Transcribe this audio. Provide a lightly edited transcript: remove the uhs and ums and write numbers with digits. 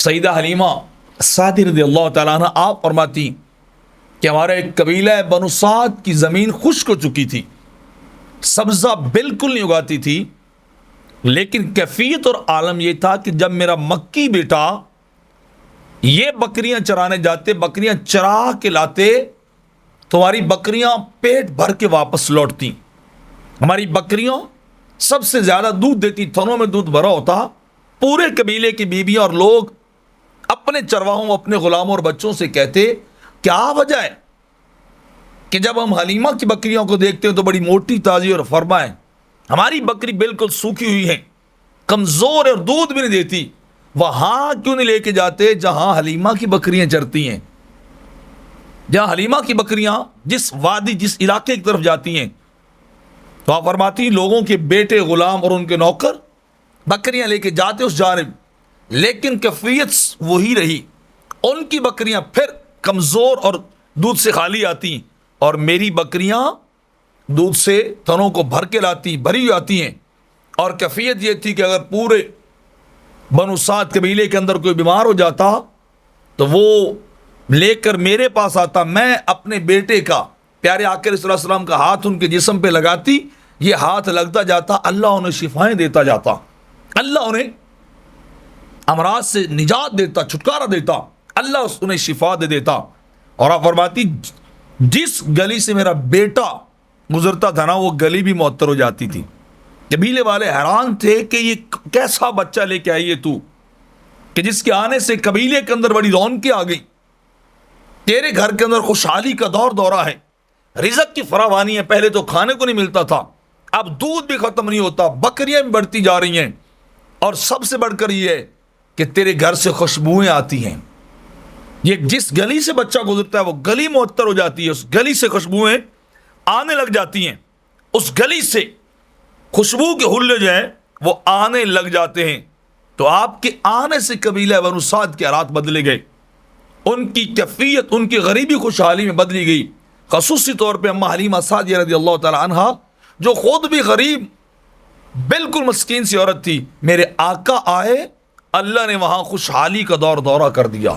سیدہ Halima Saadi رضی اللہ تعالیٰ عنہ آپ فرماتی کہ ہمارا ایک قبیلہ بنو سعد کی زمین خشک ہو چکی تھی، سبزہ بالکل نہیں اگاتی تھی، لیکن کیفیت اور عالم یہ تھا کہ جب میرا مکی بیٹا یہ بکریاں چرانے جاتے، بکریاں چرا کے لاتے تو ہماری بکریاں پیٹ بھر کے واپس لوٹتی. ہماری بکریاں سب سے زیادہ دودھ دیتی، تھنوں میں دودھ بھرا ہوتا. پورے قبیلے کی بیویاں اور لوگ اپنے چرواہوں، اپنے غلاموں اور بچوں سے کہتے کیا وجہ ہے کہ جب ہم حلیمہ کی بکریوں کو دیکھتے ہیں تو بڑی موٹی تازی اور فرما ہے، ہماری بکری بالکل سوکھی ہوئی ہے، کمزور اور دودھ بھی نہیں دیتی. وہاں کیوں نہیں لے کے جاتے جہاں حلیمہ کی بکریاں چرتی ہیں، جہاں حلیمہ کی بکریاں جس وادی، جس علاقے کی طرف جاتی ہیں. تو آپ فرماتی لوگوں کے بیٹے، غلام اور ان کے نوکر بکریاں لے کے جاتے اس جانب، لیکن کیفیت وہی رہی. ان کی بکریاں پھر کمزور اور دودھ سے خالی آتی، اور میری بکریاں دودھ سے تھنوں کو بھر کے لاتی، بھری آتی ہیں. اور کیفیت یہ تھی کہ اگر پورے بنو سعد قبیلے کے اندر کوئی بیمار ہو جاتا تو وہ لے کر میرے پاس آتا، میں اپنے بیٹے کا، پیارے آقا صلی اللہ علیہ وسلم کا ہاتھ ان کے جسم پہ لگاتی، یہ ہاتھ لگتا جاتا، اللہ انہیں شفائیں دیتا جاتا، اللہ انہیں امراض سے نجات دیتا، چھٹکارا دیتا، اللہ انہیں شفا دے دیتا. اور آپ فرماتی جس گلی سے میرا بیٹا گزرتا تھا نا، وہ گلی بھی معطر ہو جاتی تھی. قبیلے والے حیران تھے کہ یہ کیسا بچہ لے کے آئی ہے تو، کہ جس کے آنے سے قبیلے کے اندر بڑی رونقیں آ گئی، تیرے گھر کے اندر خوشحالی کا دور دورہ ہے، رزق کی فراوانی ہے. پہلے تو کھانے کو نہیں ملتا تھا، اب دودھ بھی ختم نہیں ہوتا، بکریاں بھی بڑھتی جا رہی ہیں، اور سب سے بڑھ کر یہ ہے کہ تیرے گھر سے خوشبوئیں آتی ہیں. یہ جس گلی سے بچہ گزرتا ہے وہ گلی معطر ہو جاتی ہے، اس گلی سے خوشبوئیں آنے لگ جاتی ہیں، اس گلی سے خوشبو کے حلے جو ہیں وہ آنے لگ جاتے ہیں. تو آپ کے آنے سے قبیلہ بنو سعد کے حالات بدلے گئے، ان کی کیفیت، ان کی غریبی خوشحالی میں بدلی گئی. خصوصی طور پہ اماں حلیمہ سعدیہ رضی اللہ تعالی عنہا، جو خود بھی غریب، بالکل مسکین سی عورت تھی، میرے آقا آئے، اللہ نے وہاں خوشحالی کا دور دورہ کر دیا.